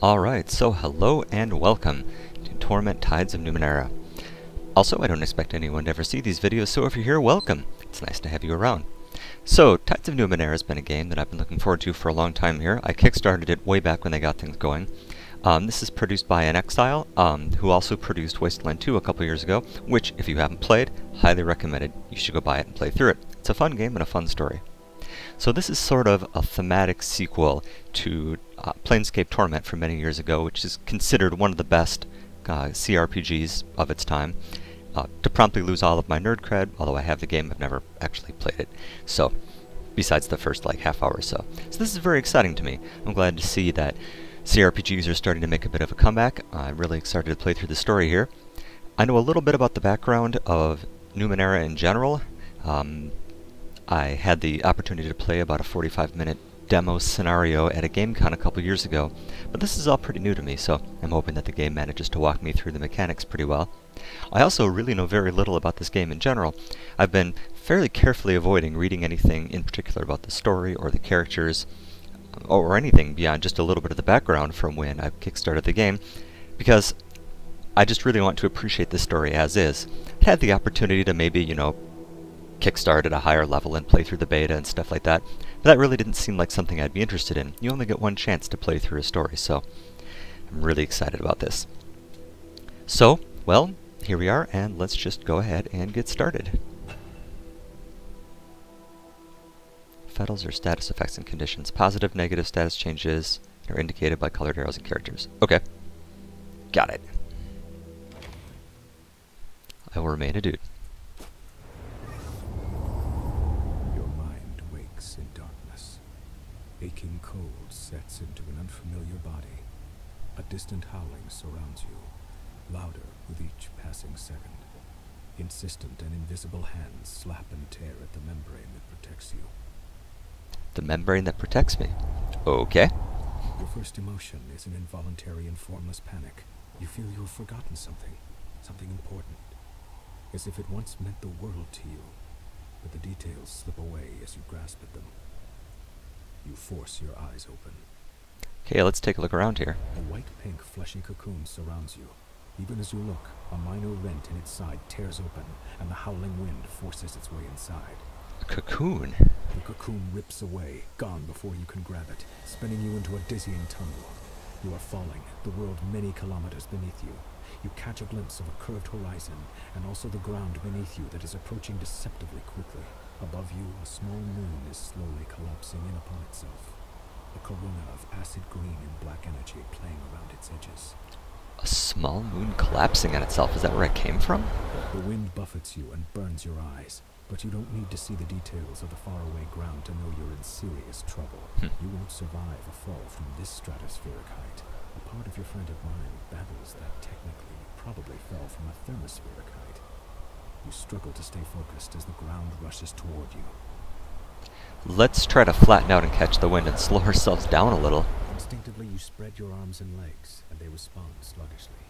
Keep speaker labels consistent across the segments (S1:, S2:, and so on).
S1: Alright, so hello and welcome to Torment Tides of Numenera. Also, I don't expect anyone to ever see these videos, so if you're here, welcome. It's nice to have you around. So, Tides of Numenera has been a game that I've been looking forward to for a long time here. I kickstarted it way back when they got things going. This is produced by inXile, who also produced Wasteland 2 a couple years ago, which, if you haven't played, highly recommended. You should go buy it and play through it. It's a fun game and a fun story. So this is sort of a thematic sequel to Planescape Torment from many years ago, which is considered one of the best CRPGs of its time. To promptly lose all of my nerd cred, although I have the game, I've never actually played it. So, besides the first half hour or so. So this is very exciting to me. I'm glad to see that CRPGs are starting to make a bit of a comeback. I'm really excited to play through the story here. I know a little bit about the background of Numenera in general. I had the opportunity to play about a 45-minute demo scenario at a GameCon a couple years ago, but this is all pretty new to me, so I'm hoping that the game manages to walk me through the mechanics pretty well. I also really know very little about this game in general. I've been fairly carefully avoiding reading anything in particular about the story or the characters, or anything beyond just a little bit of the background from when I kickstarted the game, because I just really want to appreciate the story as is. I had the opportunity to maybe, kickstart at a higher level and play through the beta and stuff like that, but that really didn't seem like something I'd be interested in. You only get one chance to play through a story, so I'm really excited about this. So, well, here we are, and let's just go ahead and get started. Fettles are status effects and conditions. Positive, negative status changes are indicated by colored arrows and characters. Okay. Got it. I will remain a dude.
S2: Aching cold sets into an unfamiliar body. A distant howling surrounds you, louder with each passing second. Insistent and invisible hands slap and tear at the membrane that protects you.
S1: The membrane that protects me? Okay.
S2: Your first emotion is an involuntary and formless panic. You feel you have forgotten something important. As if it once meant the world to you, but the details slip away as you grasp at them. You force your eyes open.
S1: Okay, let's take a look around here.
S2: A white-pink fleshy cocoon surrounds you. Even as you look, a minor rent in its side tears open, and the howling wind forces its way inside.
S1: A cocoon?
S2: The cocoon rips away, gone before you can grab it, spinning you into a dizzying tunnel. You are falling, the world many kilometers beneath you. You catch a glimpse of a curved horizon, and also the ground beneath you that is approaching deceptively quickly. Above you, a small moon is slowly collapsing in upon itself. A corona of acid green and black energy playing around its edges.
S1: A small moon collapsing on itself? Is that where it came from?
S2: The wind buffets you and burns your eyes, but you don't need to see the details of the faraway ground to know you're in serious trouble. You won't survive a fall from this stratospheric height. A part of your friend of mine babbles that technically you probably fell from a thermospheric height. You struggle to stay focused as the ground rushes toward you.
S1: Let's try to flatten out and catch the wind and slow ourselves down a little.
S2: Instinctively, you spread your arms and legs, and they respond sluggishly.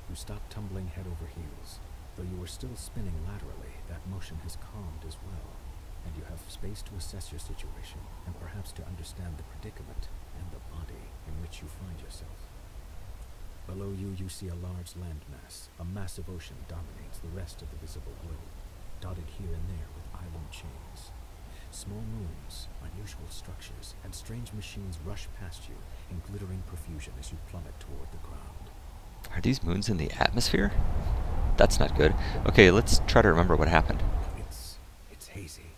S2: You stop tumbling head over heels. Though you are still spinning laterally, that motion has calmed as well, and you have space to assess your situation, and perhaps to understand the predicament and the body in which you find yourself. Below you, you see a large landmass. A massive ocean dominates the rest of the visible globe, dotted here and there with island chains. Small moons, unusual structures, and strange machines rush past you in glittering profusion as you plummet toward the ground.
S1: Are these moons in the atmosphere? That's not good. Okay, let's try to remember what happened.
S2: It's hazy.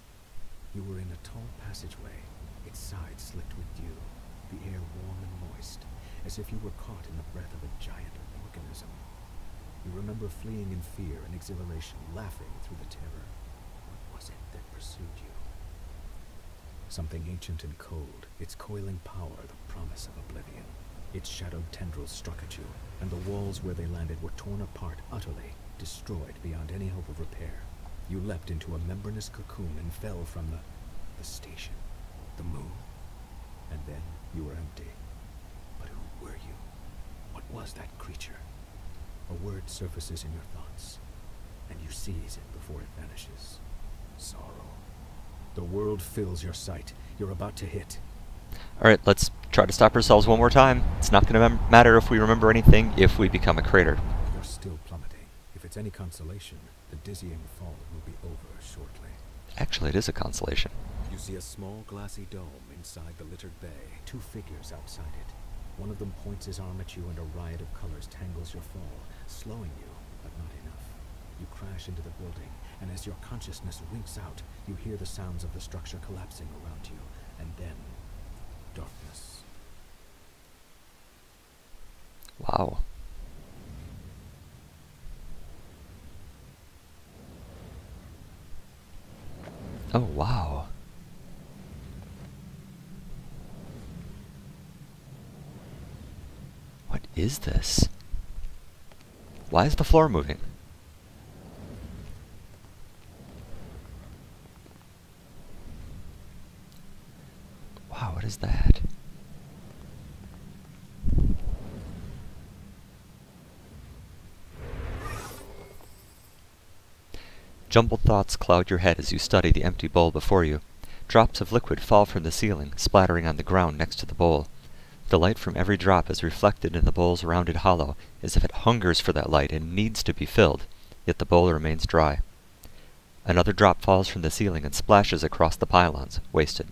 S2: You were in a tall passageway, its sides slicked with dew, the air warm and moist, as if you were caught in the breath of a giant organism. You remember fleeing in fear and exhilaration, laughing through the terror. What was it that pursued you? Something ancient and cold, its coiling power the promise of oblivion. Its shadowed tendrils struck at you, and the walls where they landed were torn apart utterly, destroyed beyond any hope of repair. You leapt into a membranous cocoon and fell from the station, the moon. And then you were empty. But who were you? What was that creature? A word surfaces in your thoughts, and you seize it before it vanishes. Sorrow. The world fills your sight. You're about to hit.
S1: Alright, let's try to stop ourselves one more time. It's not going to matter if we remember anything if we become a crater.
S2: You're still plummeting. If it's any consolation, the dizzying fall will be over shortly.
S1: Actually, it is a consolation.
S2: You see a small glassy dome inside the littered bay. Two figures outside it. One of them points his arm at you and a riot of colors tangles your fall, slowing you, but not enough. You crash into the building, and as your consciousness winks out, you hear the sounds of the structure collapsing around you, and then darkness.
S1: Wow. Oh, wow. What is this? Why is the floor moving? Wow, what is that? Jumbled thoughts cloud your head as you study the empty bowl before you. Drops of liquid fall from the ceiling, splattering on the ground next to the bowl. The light from every drop is reflected in the bowl's rounded hollow, as if it hungers for that light and needs to be filled, yet the bowl remains dry. Another drop falls from the ceiling and splashes across the pylons, wasted.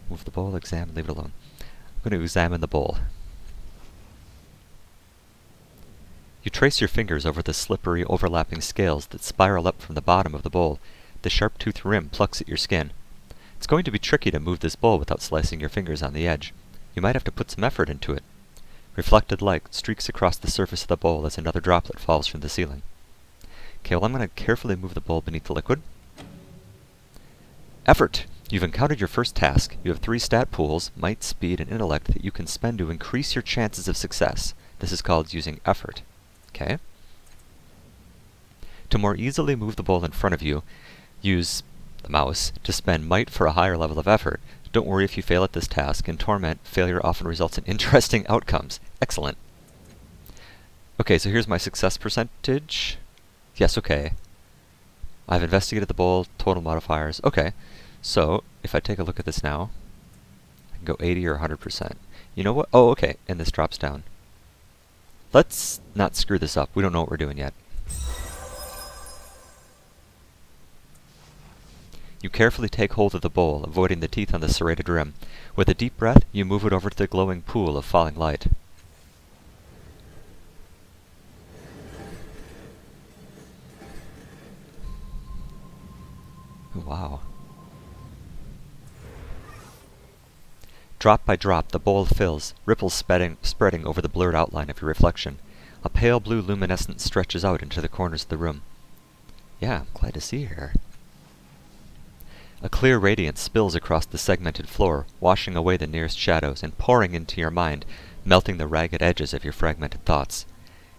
S1: Move the bowl, examine, leave it alone. I'm going to examine the bowl. You trace your fingers over the slippery, overlapping scales that spiral up from the bottom of the bowl. The sharp-toothed rim plucks at your skin. It's going to be tricky to move this bowl without slicing your fingers on the edge. You might have to put some effort into it. Reflected light streaks across the surface of the bowl as another droplet falls from the ceiling. Okay, well, I'm going to carefully move the bowl beneath the liquid. Effort! You've encountered your first task. You have 3 stat pools, might, speed, and intellect, that you can spend to increase your chances of success. This is called using effort. Okay? To more easily move the bowl in front of you, use the mouse to spend might for a higher level of effort. Don't worry if you fail at this task. In Torment, failure often results in interesting outcomes. Excellent. Okay, so here's my success percentage. Yes, okay. I've investigated the bowl, total modifiers. Okay, so if I take a look at this now, I can go 80 or 100%. You know what? Oh, okay, and this drops down. Let's not screw this up. We don't know what we're doing yet. You carefully take hold of the bowl, avoiding the teeth on the serrated rim. With a deep breath, you move it over to the glowing pool of falling light. Wow. Drop by drop, the bowl fills, ripples spreading over the blurred outline of your reflection. A pale blue luminescence stretches out into the corners of the room. Yeah, I'm glad to see her. A clear radiance spills across the segmented floor, washing away the nearest shadows and pouring into your mind, melting the ragged edges of your fragmented thoughts.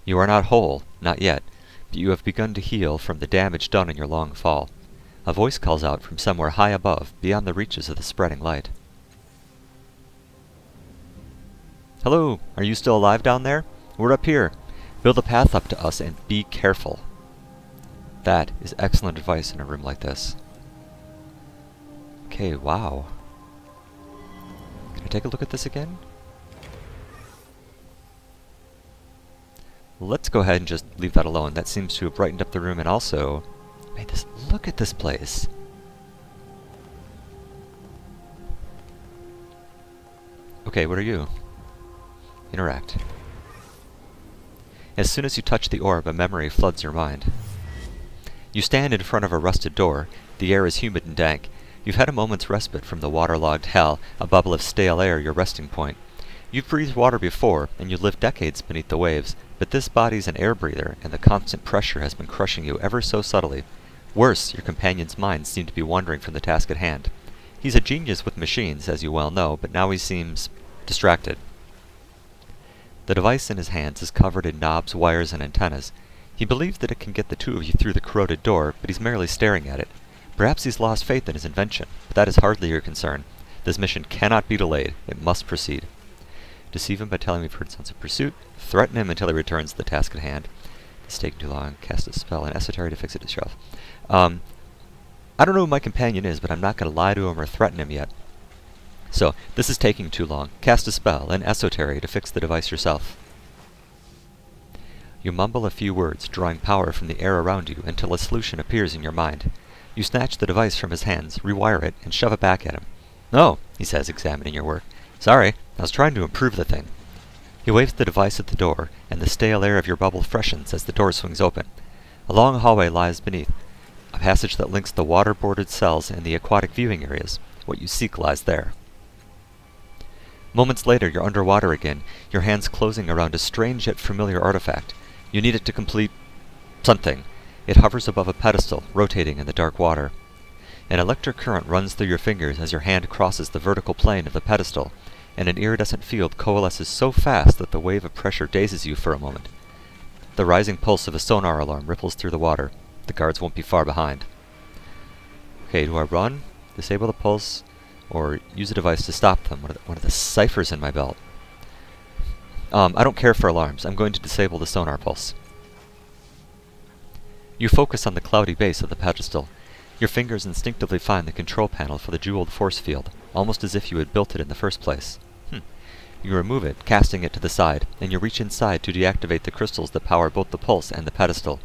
S1: You are not whole, not yet, but you have begun to heal from the damage done in your long fall. A voice calls out from somewhere high above, beyond the reaches of the spreading light. Hello, are you still alive down there? We're up here. Build a path up to us and be careful. That is excellent advice in a room like this. Okay, wow. Can I take a look at this again? Let's go ahead and just leave that alone. That seems to have brightened up the room and also made this... Look at this place! Okay, what are you? Interact. As soon as you touch the orb, a memory floods your mind. You stand in front of a rusted door. The air is humid and dank. You've had a moment's respite from the waterlogged hell, a bubble of stale air your resting point. You've breathed water before, and you've lived decades beneath the waves, but this body's an air breather, and the constant pressure has been crushing you ever so subtly. Worse, your companion's mind seemed to be wandering from the task at hand. He's a genius with machines, as you well know, but now he seems distracted. The device in his hands is covered in knobs, wires, and antennas. He believes that it can get the two of you through the corroded door, but he's merely staring at it. Perhaps he's lost faith in his invention, but that is hardly your concern. This mission cannot be delayed. It must proceed. Deceive him by telling him you've heard sounds of pursuit. Threaten him until he returns to the task at hand. It's taking too long. Cast a spell and esoteric to fix it yourself. I don't know who my companion is, but I'm not going to lie to him or threaten him yet. So, this is taking too long. Cast a spell, an esotery, to fix the device yourself. You mumble a few words, drawing power from the air around you until a solution appears in your mind. You snatch the device from his hands, rewire it, and shove it back at him. "Oh," he says, examining your work. "Sorry, I was trying to improve the thing." He waves the device at the door, and the stale air of your bubble freshens as the door swings open. A long hallway lies beneath, a passage that links the water-bordered cells and the aquatic viewing areas. What you seek lies there. Moments later, you're underwater again, your hands closing around a strange yet familiar artifact. You need it to complete something. It hovers above a pedestal, rotating in the dark water. An electric current runs through your fingers as your hand crosses the vertical plane of the pedestal, and an iridescent field coalesces so fast that the wave of pressure dazes you for a moment. The rising pulse of a sonar alarm ripples through the water. The guards won't be far behind. Okay, do I run, disable the pulse, or use a device to stop them? One of the ciphers in my belt. I don't care for alarms. I'm going to disable the sonar pulse. You focus on the cloudy base of the pedestal. Your fingers instinctively find the control panel for the jeweled force field, almost as if you had built it in the first place. You remove it, casting it to the side, and you reach inside to deactivate the crystals that power both the pulse and the pedestal.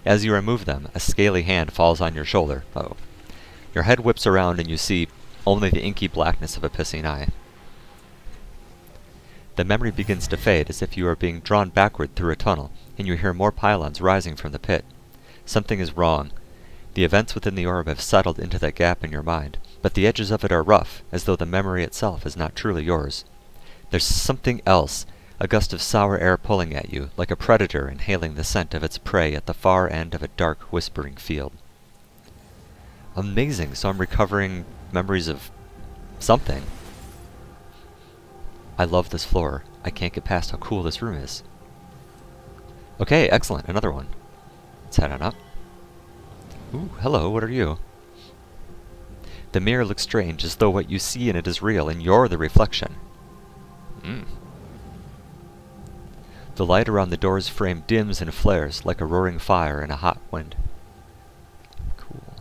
S1: As you remove them, a scaly hand falls on your shoulder. Uh-oh. Your head whips around and you see only the inky blackness of a pissing eye. The memory begins to fade as if you are being drawn backward through a tunnel, and you hear more pylons rising from the pit. Something is wrong. The events within the orb have settled into that gap in your mind, but the edges of it are rough, as though the memory itself is not truly yours. There's something else, a gust of sour air pulling at you, like a predator inhaling the scent of its prey at the far end of a dark, whispering field. Amazing, so I'm recovering memories of something. I love this floor. I can't get past how cool this room is. Okay, excellent, another one. Let's head on up. Ooh, hello, what are you? The mirror looks strange, as though what you see in it is real, and you're the reflection. The light around the door's frame dims and flares, like a roaring fire in a hot wind. Cool.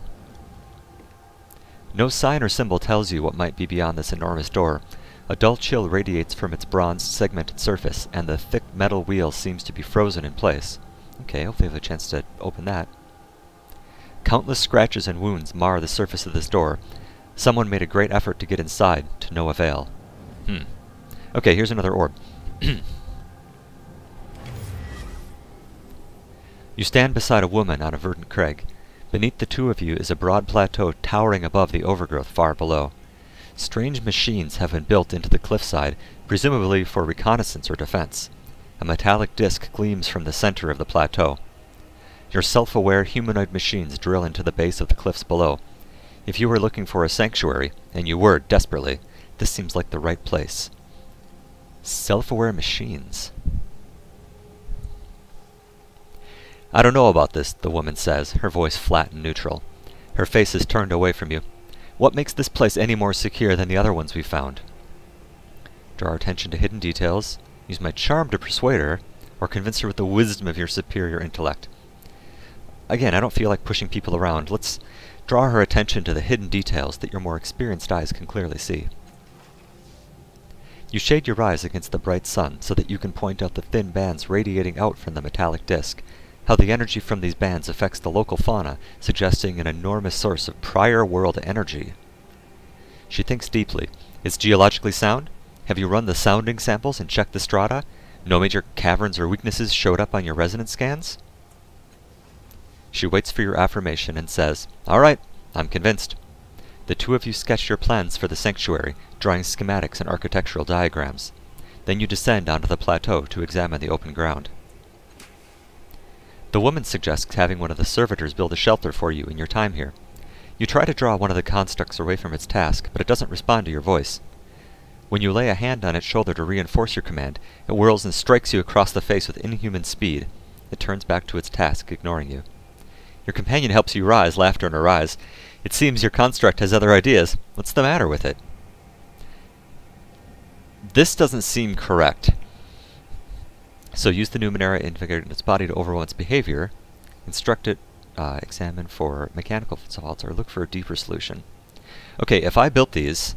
S1: No sign or symbol tells you what might be beyond this enormous door. A dull chill radiates from its bronzed, segmented surface, and the thick metal wheel seems to be frozen in place. Okay, hopefully I have a chance to open that. Countless scratches and wounds mar the surface of this door. Someone made a great effort to get inside, to no avail. Okay, here's another orb. You stand beside a woman on a verdant crag. Beneath the two of you is a broad plateau towering above the overgrowth far below. Strange machines have been built into the cliffside, presumably for reconnaissance or defense. A metallic disc gleams from the center of the plateau. Your self-aware humanoid machines drill into the base of the cliffs below. If you were looking for a sanctuary, and you were desperately, this seems like the right place. Self-aware machines. I don't know about this, the woman says, her voice flat and neutral. Her face is turned away from you. What makes this place any more secure than the other ones we've found? Draw our attention to hidden details. Use my charm to persuade her, or convince her with the wisdom of your superior intellect. Again, I don't feel like pushing people around. Let's draw her attention to the hidden details that your more experienced eyes can clearly see. You shade your eyes against the bright sun so that you can point out the thin bands radiating out from the metallic disc, how the energy from these bands affects the local fauna, suggesting an enormous source of prior world energy. She thinks deeply. It's geologically sound? Have you run the sounding samples and checked the strata? No major caverns or weaknesses showed up on your resonance scans? She waits for your affirmation and says, "All right, I'm convinced." The two of you sketch your plans for the sanctuary, drawing schematics and architectural diagrams. Then you descend onto the plateau to examine the open ground. The woman suggests having one of the servitors build a shelter for you in your time here. You try to draw one of the constructs away from its task, but it doesn't respond to your voice. When you lay a hand on its shoulder to reinforce your command, it whirls and strikes you across the face with inhuman speed. It turns back to its task, ignoring you. Your companion helps you rise, laughter in her eyes. It seems your construct has other ideas. What's the matter with it? This doesn't seem correct. So use the Numenera in its body to overwhelm its behavior. Instruct it, examine for mechanical faults, or look for a deeper solution. Okay, if I built these,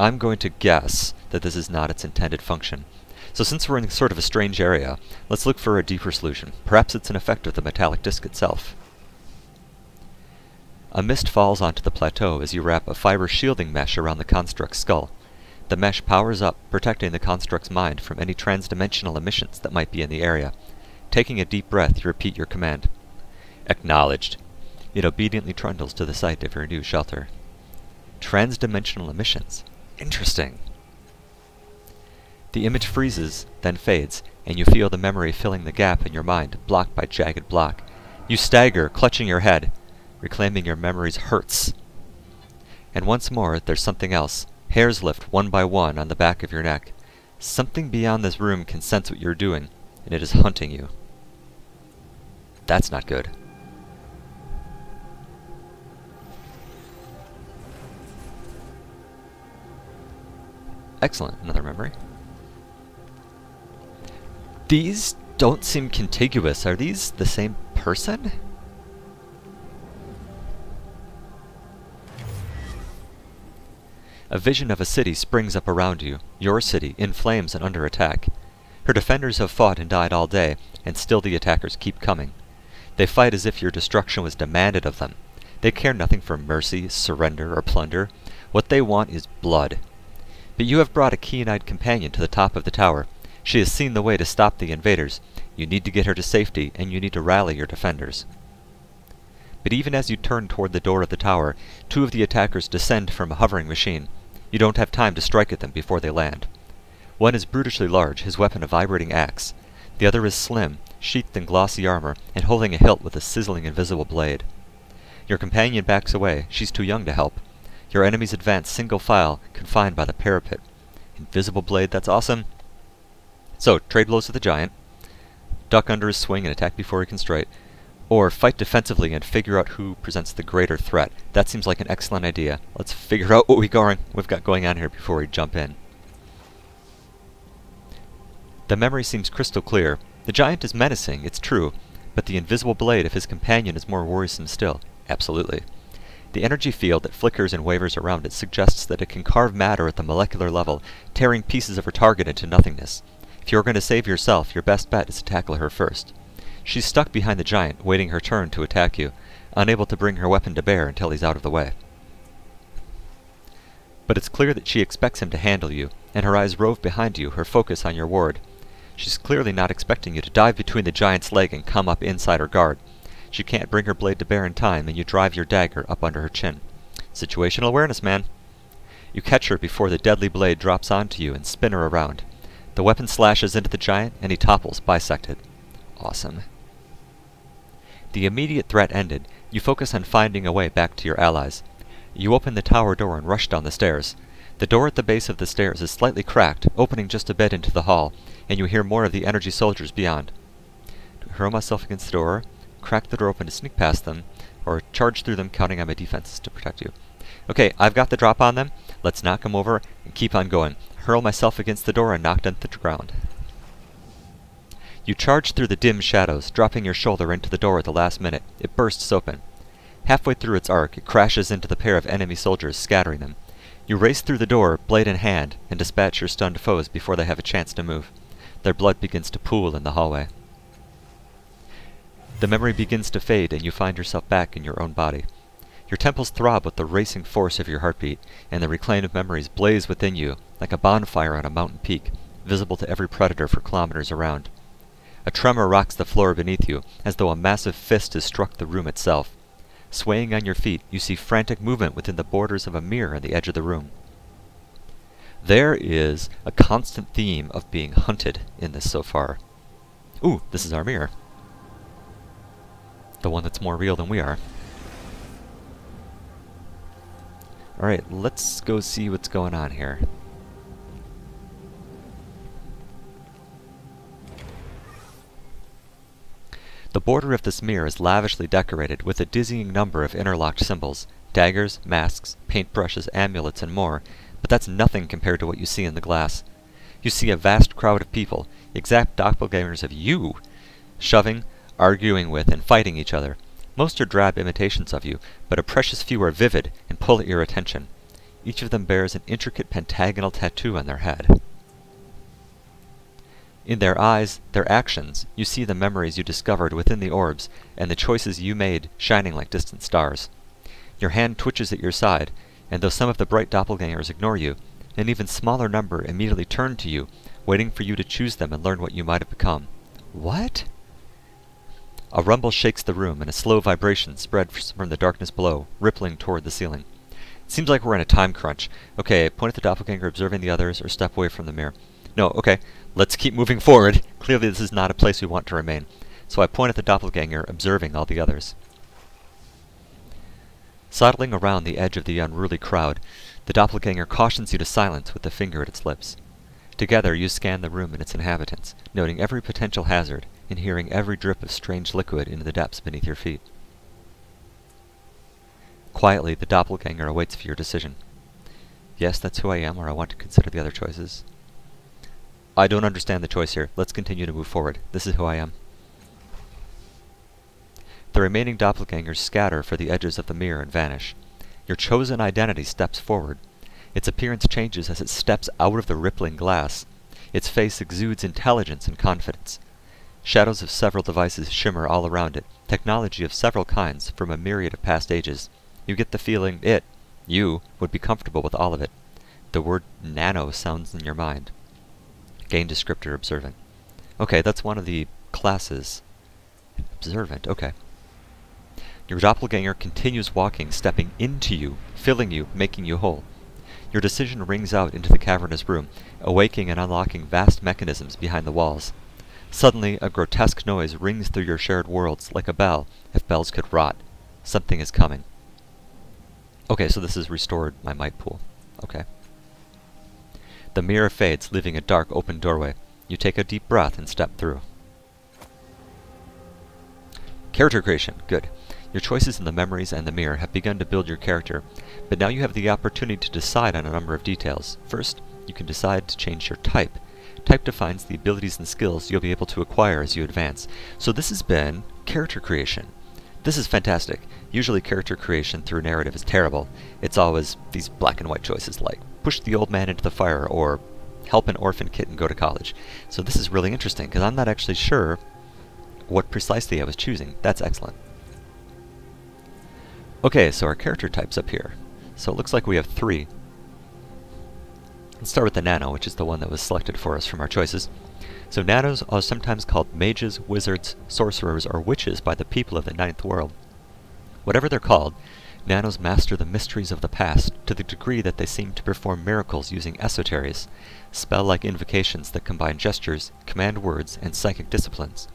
S1: I'm going to guess that this is not its intended function. So since we're in sort of a strange area, let's look for a deeper solution. Perhaps it's an effect of the metallic disc itself. A mist falls onto the plateau as you wrap a fiber shielding mesh around the construct's skull. The mesh powers up, protecting the construct's mind from any transdimensional emissions that might be in the area. Taking a deep breath, you repeat your command. Acknowledged. It obediently trundles to the site of your new shelter. Transdimensional emissions. Interesting. The image freezes, then fades, and you feel the memory filling the gap in your mind, blocked by jagged block. You stagger, clutching your head. Reclaiming your memories hurts. And once more, there's something else. Hairs lift one by one on the back of your neck. Something beyond this room can sense what you're doing, and it is hunting you. That's not good. Excellent, another memory. These don't seem contiguous. Are these the same person? A vision of a city springs up around you, your city, in flames and under attack. Her defenders have fought and died all day, and still the attackers keep coming. They fight as if your destruction was demanded of them. They care nothing for mercy, surrender, or plunder. What they want is blood. But you have brought a keen-eyed companion to the top of the tower. She has seen the way to stop the invaders. You need to get her to safety, and you need to rally your defenders. But even as you turn toward the door of the tower, two of the attackers descend from a hovering machine. You don't have time to strike at them before they land. One is brutishly large, his weapon a vibrating axe. The other is slim, sheathed in glossy armor, and holding a hilt with a sizzling invisible blade. Your companion backs away. She's too young to help. Your enemies advance single file, confined by the parapet. Invisible blade, that's awesome. So, trade blows with the giant. Duck under his swing and attack before he can strike. Or fight defensively and figure out who presents the greater threat. That seems like an excellent idea. Let's figure out what we've got going on here before we jump in. The memory seems crystal clear. The giant is menacing, it's true, but the invisible blade of his companion is more worrisome still. Absolutely. The energy field that flickers and wavers around it suggests that it can carve matter at the molecular level, tearing pieces of her target into nothingness. If you're going to save yourself, your best bet is to tackle her first. She's stuck behind the giant, waiting her turn to attack you, unable to bring her weapon to bear until he's out of the way. But it's clear that she expects him to handle you, and her eyes rove behind you, her focus on your ward. She's clearly not expecting you to dive between the giant's leg and come up inside her guard. She can't bring her blade to bear in time, and you drive your dagger up under her chin. Situational awareness, man. You catch her before the deadly blade drops onto you and spin her around. The weapon slashes into the giant, and he topples, bisected. Awesome. The immediate threat ended. You focus on finding a way back to your allies. You open the tower door and rush down the stairs. The door at the base of the stairs is slightly cracked, opening just a bit into the hall, and you hear more of the energy soldiers beyond. Do I hurl myself against the door, crack the door open to sneak past them, or charge through them, counting on my defenses to protect you? Okay, I've got the drop on them. Let's knock them over and keep on going. Hurl myself against the door and knock them to the ground. You charge through the dim shadows, dropping your shoulder into the door at the last minute. It bursts open. Halfway through its arc, it crashes into the pair of enemy soldiers, scattering them. You race through the door, blade in hand, and dispatch your stunned foes before they have a chance to move. Their blood begins to pool in the hallway. The memory begins to fade, and you find yourself back in your own body. Your temples throb with the racing force of your heartbeat, and the reclaimed memories blaze within you like a bonfire on a mountain peak, visible to every predator for kilometers around. A tremor rocks the floor beneath you, as though a massive fist has struck the room itself. Swaying on your feet, you see frantic movement within the borders of a mirror on the edge of the room. There is a constant theme of being hunted in this so far. Ooh, this is our mirror. The one that's more real than we are. Alright, let's go see what's going on here. The border of this mirror is lavishly decorated with a dizzying number of interlocked symbols, daggers, masks, paintbrushes, amulets, and more, but that's nothing compared to what you see in the glass. You see a vast crowd of people, exact doppelgangers of you, shoving, arguing with, and fighting each other. Most are drab imitations of you, but a precious few are vivid and pull at your attention. Each of them bears an intricate pentagonal tattoo on their head. In their eyes, their actions, you see the memories you discovered within the orbs and the choices you made shining like distant stars. Your hand twitches at your side, and though some of the bright doppelgangers ignore you, an even smaller number immediately turn to you, waiting for you to choose them and learn what you might have become. What? A rumble shakes the room, and a slow vibration spreads from the darkness below, rippling toward the ceiling. It seems like we're in a time crunch. Okay, point at the doppelganger observing the others, or step away from the mirror. No, okay, let's keep moving forward. Clearly this is not a place we want to remain. So I point at the doppelganger, observing all the others. Sidling around the edge of the unruly crowd, the doppelganger cautions you to silence with the finger at its lips. Together you scan the room and its inhabitants, noting every potential hazard, and hearing every drip of strange liquid into the depths beneath your feet. Quietly, the doppelganger awaits for your decision. Yes, that's who I am, or I want to consider the other choices. I don't understand the choice here. Let's continue to move forward. This is who I am. The remaining doppelgangers scatter for the edges of the mirror and vanish. Your chosen identity steps forward. Its appearance changes as it steps out of the rippling glass. Its face exudes intelligence and confidence. Shadows of several devices shimmer all around it, technology of several kinds from a myriad of past ages. You get the feeling you, would be comfortable with all of it. The word nano sounds in your mind. Gain descriptor observant. Okay, that's one of the classes. Observant, okay. Your doppelganger continues walking, stepping into you, filling you, making you whole. Your decision rings out into the cavernous room, awaking and unlocking vast mechanisms behind the walls. Suddenly, a grotesque noise rings through your shared worlds like a bell, if bells could rot. Something is coming. Okay, so this has restored my might pool. Okay. The mirror fades, leaving a dark, open doorway. You take a deep breath and step through. Character creation. Good. Your choices in the memories and the mirror have begun to build your character, but now you have the opportunity to decide on a number of details. First, you can decide to change your type. Type defines the abilities and skills you'll be able to acquire as you advance. So this has been character creation. This is fantastic. Usually character creation through narrative is terrible. It's always these black and white choices like push the old man into the fire or help an orphan kitten go to college. So this is really interesting because I'm not actually sure what precisely I was choosing. That's excellent. Okay, so our character type's up here. So it looks like we have 3. Let's start with the nano, which is the one that was selected for us from our choices. So nanos are sometimes called mages, wizards, sorcerers, or witches by the people of the 9th world. Whatever they're called, nanos master the mysteries of the past to the degree that they seem to perform miracles using esoteries, spell-like invocations that combine gestures, command words, and psychic disciplines.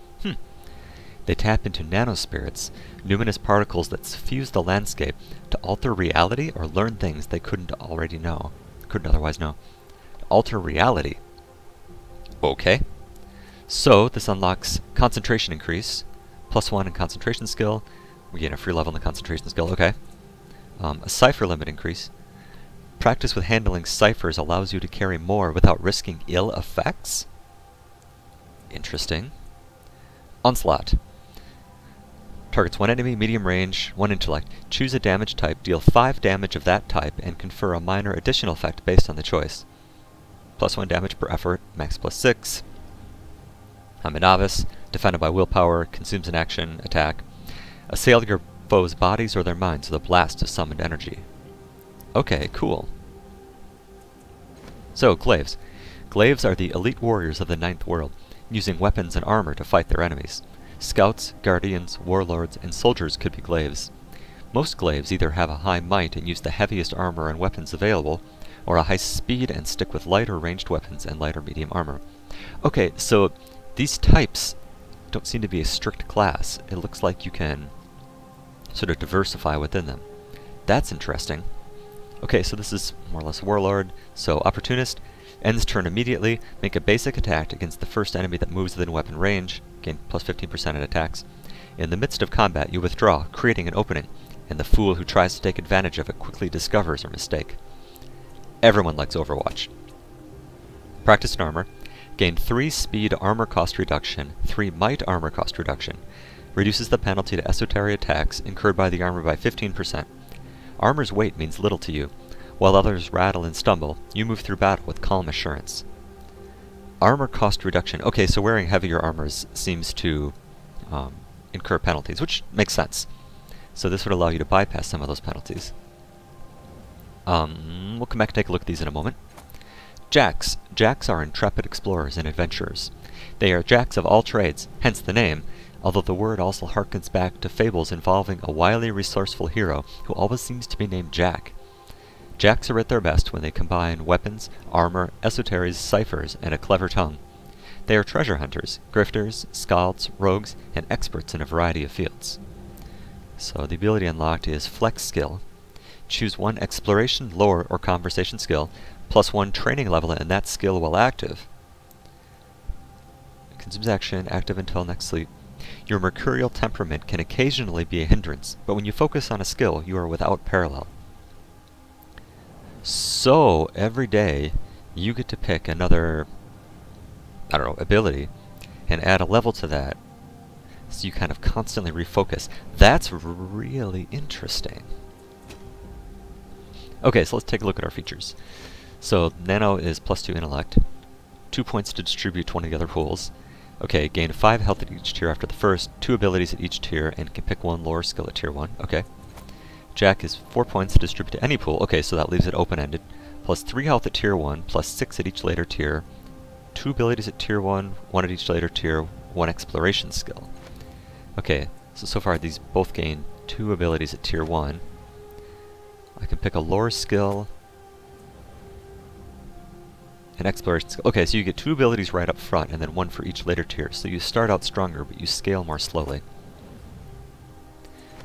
S1: They tap into nanospirits, numinous particles that suffuse the landscape to alter reality or learn things they couldn't otherwise know. Alter reality. Okay. So this unlocks concentration increase, +1 in concentration skill. We gain a free level in the concentration skill. Okay. A cipher limit increase. Practice with handling ciphers allows you to carry more without risking ill effects. Interesting. Onslaught. Targets 1 enemy, medium range, 1 intellect. Choose a damage type, deal 5 damage of that type, and confer a minor additional effect based on the choice. +1 damage per effort, max +6. I'm a novice, defended by willpower, consumes an action, attack. Assail your foes' bodies or their minds with a blast of summoned energy. Okay, cool. So, Glaives. Glaives are the elite warriors of the 9th world, using weapons and armor to fight their enemies. Scouts, guardians, warlords, and soldiers could be Glaives. Most Glaives either have a high might and use the heaviest armor and weapons available, or a high speed and stick with light or ranged weapons and light or medium armor. Okay, so these types don't seem to be a strict class. It looks like you can sort of diversify within them. That's interesting. Okay, so this is more or less Warlord. So Opportunist, ends turn immediately, make a basic attack against the first enemy that moves within weapon range, gain +15% in attacks. In the midst of combat, you withdraw, creating an opening, and the fool who tries to take advantage of it quickly discovers her mistake. Everyone likes Overwatch. Practice in armor, gain 3 speed armor cost reduction, 3 might armor cost reduction. Reduces the penalty to esoteric attacks incurred by the armor by 15%. Armor's weight means little to you. While others rattle and stumble, you move through battle with calm assurance. Armor cost reduction. Okay, so wearing heavier armors seems to incur penalties, which makes sense. So this would allow you to bypass some of those penalties. We'll come back and take a look at these in a moment. Jacks. Jacks are intrepid explorers and adventurers. They are jacks of all trades, hence the name, although the word also harkens back to fables involving a wily, resourceful hero who always seems to be named Jack. Jacks are at their best when they combine weapons, armor, esoteries, ciphers, and a clever tongue. They are treasure hunters, grifters, scalds, rogues, and experts in a variety of fields. So the ability unlocked is Flex Skill. Choose one exploration, lore, or conversation skill, plus 1 training level in that skill while active. Consumes action, active until next sleep. Your mercurial temperament can occasionally be a hindrance, but when you focus on a skill, you are without parallel. So, every day, you get to pick another, I don't know, ability, and add a level to that, so you kind of constantly refocus. That's really interesting. Okay, so let's take a look at our features. So, Nano is plus 2 intellect, 2 points to distribute 20 other pools. Okay, gain 5 health at each tier after the first, 2 abilities at each tier, and can pick 1 lore skill at tier 1. Okay. Jack is 4 points to distribute to any pool. Okay, so that leaves it open-ended. Plus 3 health at tier 1, plus 6 at each later tier, 2 abilities at tier 1, 1 at each later tier, 1 exploration skill. Okay, so far these both gain 2 abilities at tier 1. I can pick a lore skill, an exploration skill. Okay, so you get 2 abilities right up front, and then 1 for each later tier. So you start out stronger, but you scale more slowly.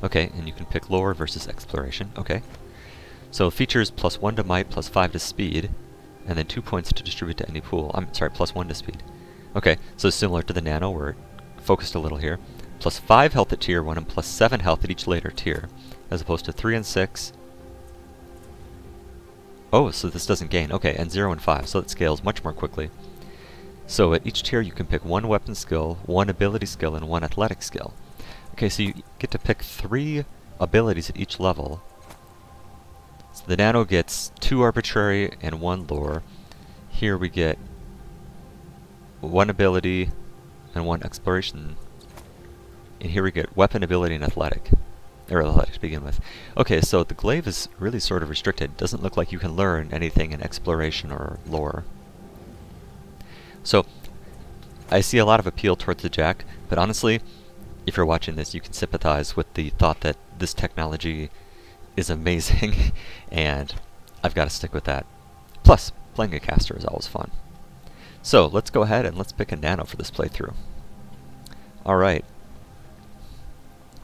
S1: Okay, and you can pick lore versus exploration. Okay. So features plus 1 to might, plus 5 to speed, and then 2 points to distribute to any pool. I'm sorry, plus 1 to speed. Okay, so similar to the Nano, we're focused a little here. Plus 5 health at tier 1, and plus 7 health at each later tier, as opposed to 3 and 6. Oh, so this doesn't gain. Okay, and 0 and 5, so it scales much more quickly. So at each tier you can pick 1 weapon skill, 1 ability skill, and 1 athletic skill. Okay, so you get to pick 3 abilities at each level. So the Nano gets 2 arbitrary and 1 lore. Here we get 1 ability and 1 exploration. And here we get weapon, ability, and athletic. Or athletic to begin with. Okay, so the Glaive is really sort of restricted. Doesn't look like you can learn anything in exploration or lore. So, I see a lot of appeal towards the Jack, but honestly, if you're watching this, you can sympathize with the thought that this technology is amazing, and I've got to stick with that. Plus, playing a caster is always fun. So, let's go ahead and let's pick a Nano for this playthrough. Alright.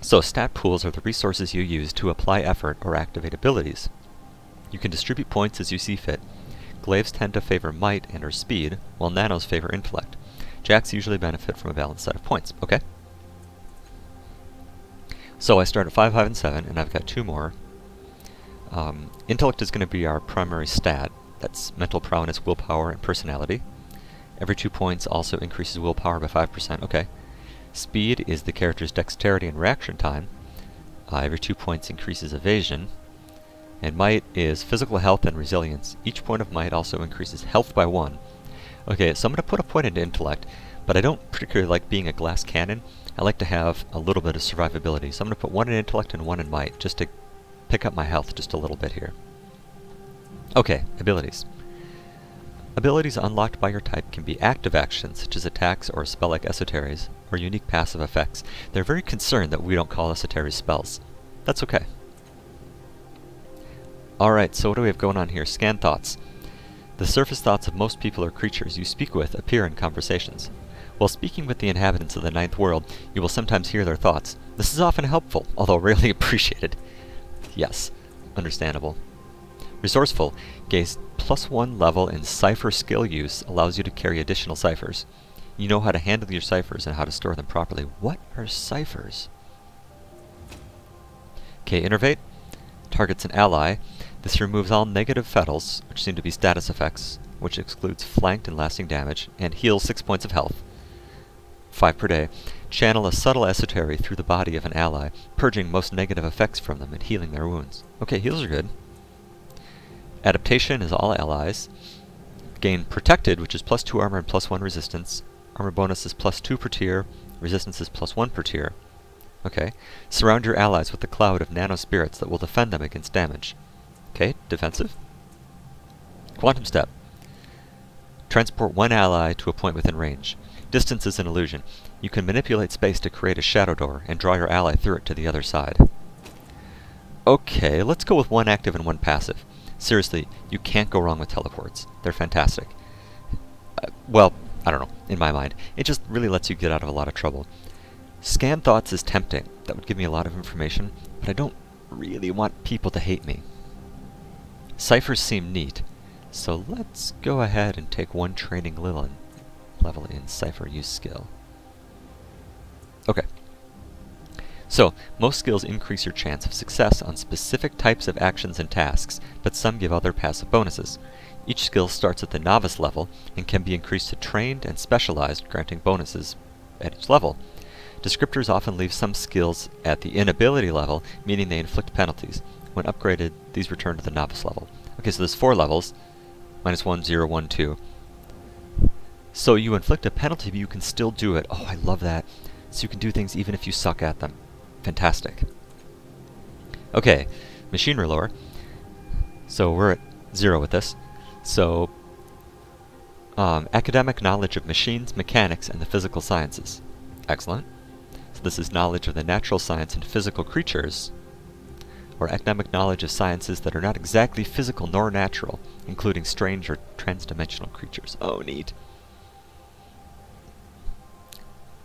S1: So, stat pools are the resources you use to apply effort or activate abilities. You can distribute points as you see fit. Glaives tend to favor might and or speed, while Nanos favor intellect. Jacks usually benefit from a balanced set of points. Okay? So I start at 5, 5, and 7, and I've got 2 more. Intellect is going to be our primary stat. That's mental prowess, willpower, and personality. Every 2 points also increases willpower by 5%. Okay. Speed is the character's dexterity and reaction time. Every 2 points increases evasion. And might is physical health and resilience. Each point of might also increases health by 1. Okay, so I'm going to put a point into intellect, but I don't particularly like being a glass cannon. I like to have a little bit of survivability, so I'm going to put 1 in intellect and 1 in might, just to pick up my health just a little bit here. Okay, abilities. Abilities unlocked by your type can be active actions, such as attacks or spell-like esoteries, or unique passive effects. They're very concerned that we don't call esoteries spells. That's okay. Alright, so what do we have going on here? Scan thoughts. The surface thoughts of most people or creatures you speak with appear in conversations. While speaking with the inhabitants of the Ninth World, you will sometimes hear their thoughts. This is often helpful, although rarely appreciated. Yes, understandable. Resourceful. Gains +1 level in cipher skill use allows you to carry additional ciphers. You know how to handle your ciphers and how to store them properly. What are ciphers? Okay, Innervate. Targets an ally. This removes all negative fettles, which seem to be status effects, which excludes flanked and lasting damage, and heals 6 points of health. 5 per day. Channel a subtle esotery through the body of an ally, purging most negative effects from them and healing their wounds. Okay, heals are good. Adaptation is all allies. Gain Protected, which is +2 armor and +1 resistance. Armor bonus is +2 per tier. Resistance is +1 per tier. Okay. Surround your allies with a cloud of nano spirits that will defend them against damage. Okay, defensive. Quantum Step. Transport one ally to a point within range. Distance is an illusion. You can manipulate space to create a shadow door and draw your ally through it to the other side. Okay, let's go with one active and one passive. Seriously, you can't go wrong with teleports. They're fantastic. Well, I don't know, in my mind. It just really lets you get out of a lot of trouble. Scan Thoughts is tempting. That would give me a lot of information, but I don't really want people to hate me. Ciphers seem neat, so let's go ahead and take one training level in Cipher use skill. Okay. So, most skills increase your chance of success on specific types of actions and tasks, but some give other passive bonuses. Each skill starts at the novice level and can be increased to trained and specialized, granting bonuses at each level. Descriptors often leave some skills at the inability level, meaning they inflict penalties. When upgraded, these return to the novice level. Okay, so there's 4 levels. -1, 0, 1, 2. So you inflict a penalty, but you can still do it. Oh, I love that. So you can do things even if you suck at them. Fantastic. Okay, machinery lore. So we're at 0 with this. So, academic knowledge of machines, mechanics, and the physical sciences. Excellent. So this is knowledge of the natural science and physical creatures, or academic knowledge of sciences that are not exactly physical nor natural, including strange or transdimensional creatures. Oh, neat.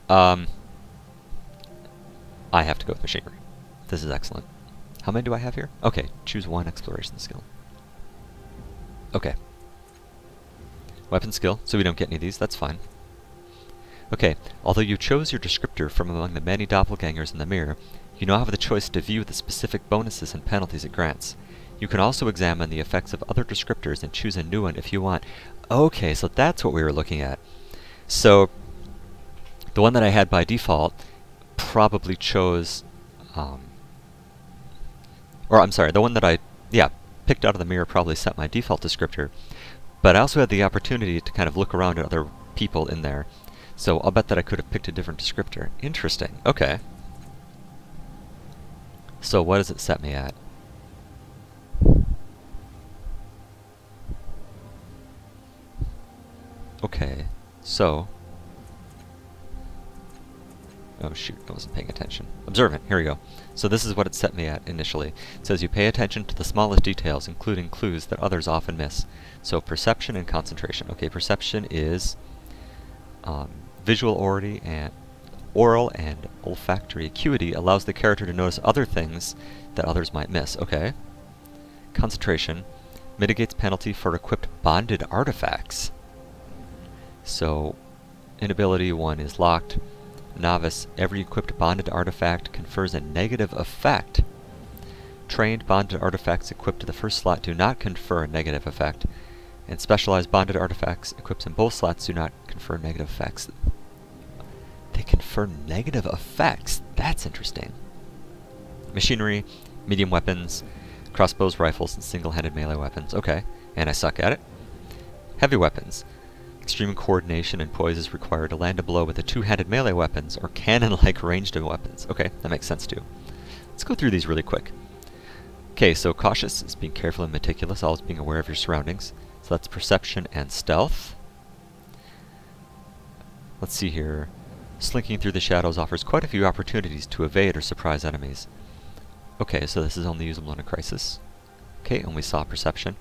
S1: I have to go with machinery. This is excellent. How many do I have here? Okay, choose one exploration skill. Okay. Weapon skill, so we don't get any of these, that's fine. Okay, although you chose your descriptor from among the many doppelgangers in the mirror, you now have the choice to view the specific bonuses and penalties it grants. You can also examine the effects of other descriptors and choose a new one if you want. Okay, so that's what we were looking at. So, the one that I had by default probably chose, or I'm sorry, the one that I, picked out of the mirror probably set my default descriptor, but I also had the opportunity to kind of look around at other people in there, so I'll bet that I could have picked a different descriptor. Interesting, okay. So what does it set me at? Okay, so... Oh shoot, I wasn't paying attention. Observant, here we go. So this is what it set me at initially. It says you pay attention to the smallest details, including clues that others often miss. So perception and concentration. Okay, perception is visual oral and olfactory acuity allows the character to notice other things that others might miss. Okay. Concentration mitigates penalty for equipped bonded artifacts. So inability 1 is locked. Novice, every equipped bonded artifact confers a negative effect. Trained bonded artifacts equipped to the first slot do not confer a negative effect, and specialized bonded artifacts equipped in both slots do not confer negative effects. They confer negative effects? That's interesting. Machinery, medium weapons, crossbows, rifles, and single-handed melee weapons. Okay, and I suck at it. Heavy weapons. Extreme coordination and poise is required to land a blow with the two-handed melee weapons or cannon-like ranged weapons. Okay, that makes sense too. Let's go through these really quick. Okay, so cautious is being careful and meticulous, always being aware of your surroundings. So that's perception and stealth. Let's see here. Slinking through the shadows offers quite a few opportunities to evade or surprise enemies. Okay, so this is only usable in a crisis. Okay, and we saw perception.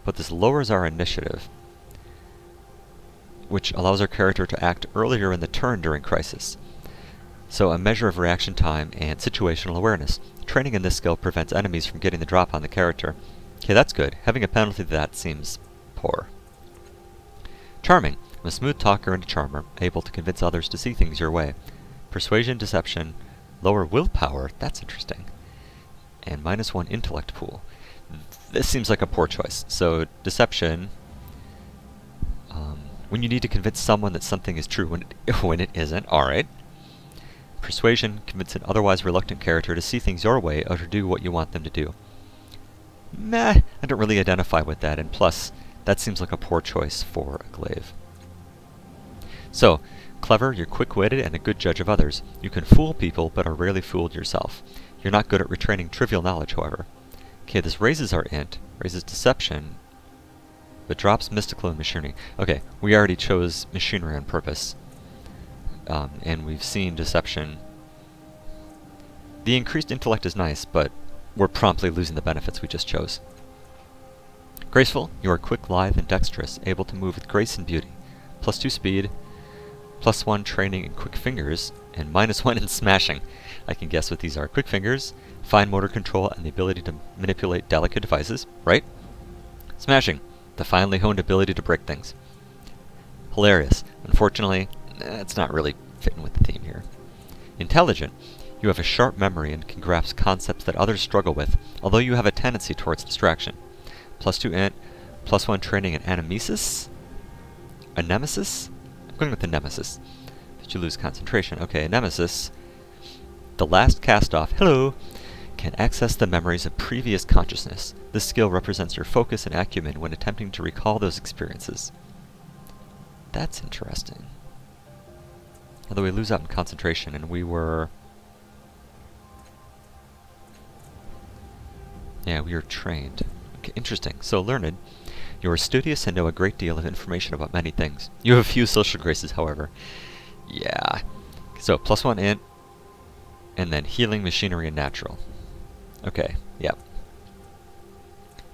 S1: But this lowers our initiative, which allows our character to act earlier in the turn during crisis. So a measure of reaction time and situational awareness. Training in this skill prevents enemies from getting the drop on the character. Okay, that's good. Having a penalty to that seems poor. Charming. I'm a smooth talker and a charmer, able to convince others to see things your way. Persuasion, deception, lower willpower, that's interesting. And -1 intellect pool. This seems like a poor choice. So deception, when you need to convince someone that something is true when it isn't. Alright. Persuasion, convince an otherwise reluctant character to see things your way or to do what you want them to do. Meh, I don't really identify with that, and plus, that seems like a poor choice for a glaive. So, clever, you're quick-witted, and a good judge of others. You can fool people, but are rarely fooled yourself. You're not good at retraining trivial knowledge, however. Okay, this raises our int, raises deception, but drops mystical and machinery. Okay, we already chose machinery on purpose, and we've seen deception. The increased intellect is nice, but we're promptly losing the benefits we just chose. Graceful, you are quick, lithe, and dexterous, able to move with grace and beauty. +2 speed, +1 training in quick fingers, and -1 in smashing. I can guess what these are. Quick fingers, fine motor control, and the ability to manipulate delicate devices, right? Smashing, the finely honed ability to break things. Hilarious. Unfortunately, it's not really fitting with the theme here. Intelligent, you have a sharp memory and can grasp concepts that others struggle with, although you have a tendency towards distraction. +2 int, +1 training in animesis? A nemesis? I'm going with the nemesis. But you lose concentration. Okay, a nemesis. The last cast-off, hello, can access the memories of previous consciousness. This skill represents your focus and acumen when attempting to recall those experiences. That's interesting. Although we lose out in concentration, and we were... yeah, we were trained. Okay, interesting. So, learned. You are studious and know a great deal of information about many things. You have a few social graces, however. Yeah. So, +1 int, and then healing, machinery, and natural. Okay, yep.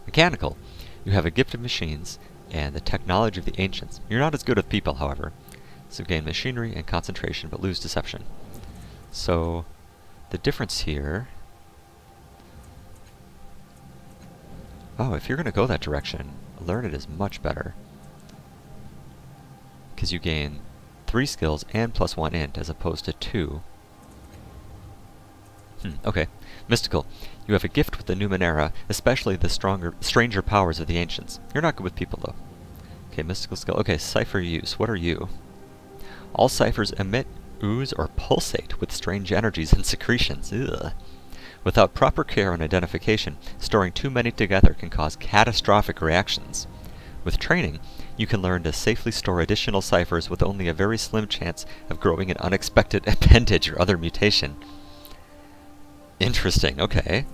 S1: Mechanical. You have a gift of machines and the technology of the ancients. You're not as good with people, however. So gain machinery and concentration, but lose deception. So, the difference here... oh, if you're going to go that direction, learned is much better. Because you gain 3 skills and +1 int, as opposed to 2. Okay. Mystical. You have a gift with the Numenera, especially the stranger powers of the ancients. You're not good with people, though. Okay, mystical skill. Okay, cipher use. What are you? All ciphers emit, ooze, or pulsate with strange energies and secretions. Ugh. Without proper care and identification, storing too many together can cause catastrophic reactions. With training, you can learn to safely store additional ciphers with only a very slim chance of growing an unexpected appendage or other mutation. Interesting, okay.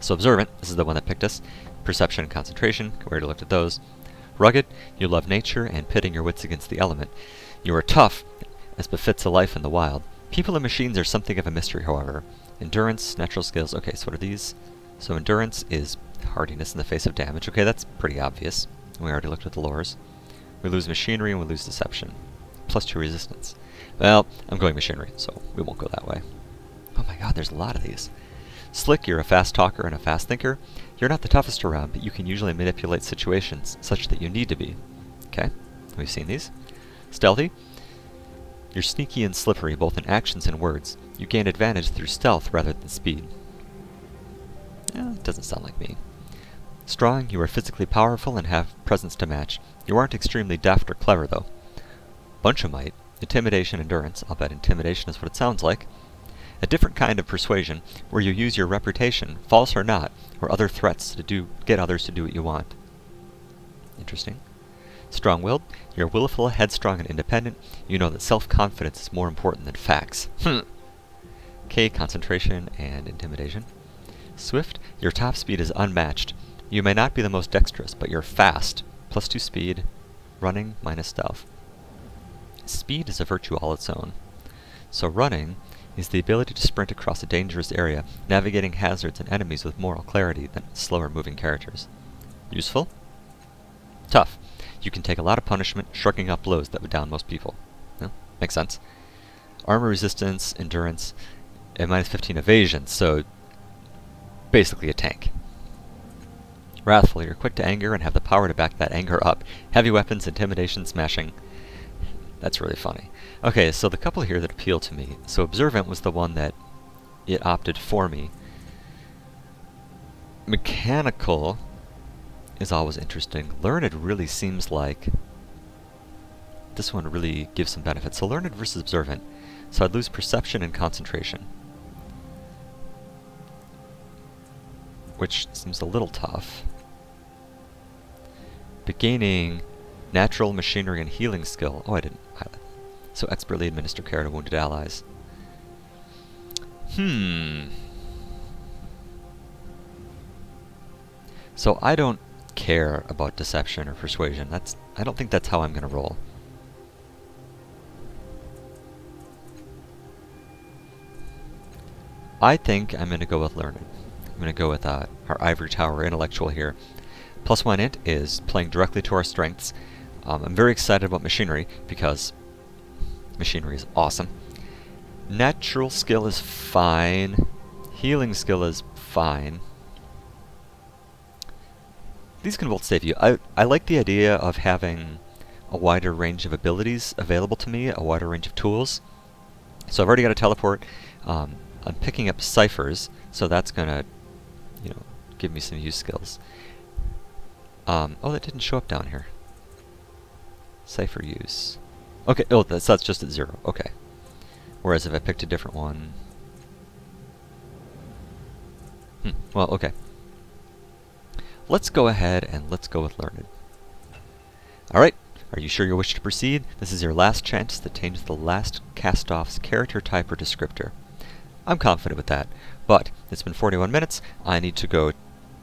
S1: So observant, this is the one that picked us. Perception and concentration, we already looked at those. Rugged, you love nature and pitting your wits against the element. You are tough, as befits a life in the wild. People and machines are something of a mystery, however. Endurance, natural skills, okay, so what are these? So endurance is hardiness in the face of damage. Okay, that's pretty obvious. We already looked at the lores. We lose machinery and we lose deception. +2 resistance. Well, I'm going machinery, so we won't go that way. Oh my god, there's a lot of these. Slick, you're a fast talker and a fast thinker. You're not the toughest around, but you can usually manipulate situations such that you need to be. Okay, we've seen these. Stealthy, you're sneaky and slippery both in actions and words. You gain advantage through stealth rather than speed. It doesn't sound like me. Strong, you are physically powerful and have presence to match. You aren't extremely deft or clever, though. Bunch-o-mite, intimidation, endurance. I'll bet intimidation is what it sounds like. A different kind of persuasion, where you use your reputation, false or not, or other threats to get others to do what you want. Interesting. Strong-willed, you're willful, headstrong, and independent. You know that self-confidence is more important than facts. Okay, concentration and intimidation. Swift, your top speed is unmatched. You may not be the most dexterous, but you're fast. +2 speed, running, -stealth. Speed is a virtue all its own. So running is the ability to sprint across a dangerous area, navigating hazards and enemies with moral clarity than slower moving characters. Useful. Tough. You can take a lot of punishment, shrugging up blows that would down most people. Well, makes sense. Armor resistance, endurance, and -15 evasion, so basically a tank. Wrathful, you're quick to anger and have the power to back that anger up. Heavy weapons, intimidation, smashing. That's really funny. Okay, so the couple here that appeal to me. So observant was the one that it opted for me. Mechanical is always interesting. Learned really seems like this one really gives some benefit. So learned versus observant. So I'd lose perception and concentration. which seems a little tough. But gaining natural machinery and healing skill. Oh, I didn't highlight that. So expertly administer care to wounded allies. So I don't care about deception or persuasion. I don't think that's how I'm gonna roll. I think I'm gonna go with learned. I'm gonna go with our ivory tower intellectual here. +1 int is playing directly to our strengths. I'm very excited about machinery because machinery is awesome. Natural skill is fine. Healing skill is fine. These can both save you. I like the idea of having a wider range of abilities available to me, a wider range of tools. So I've already got a teleport. I'm picking up ciphers, so that's gonna, you know, give me some use skills. Oh, that didn't show up down here. Cipher use. Okay, oh, that's just at 0. Okay. Whereas if I picked a different one... well, okay. Let's go ahead and let's go with learned. Alright, are you sure you wish to proceed? This is your last chance to change the last cast-off's character type or descriptor. I'm confident with that, but it's been 41 minutes. I need to go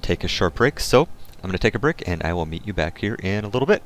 S1: take a short break, so I'm going to take a break and I will meet you back here in a little bit.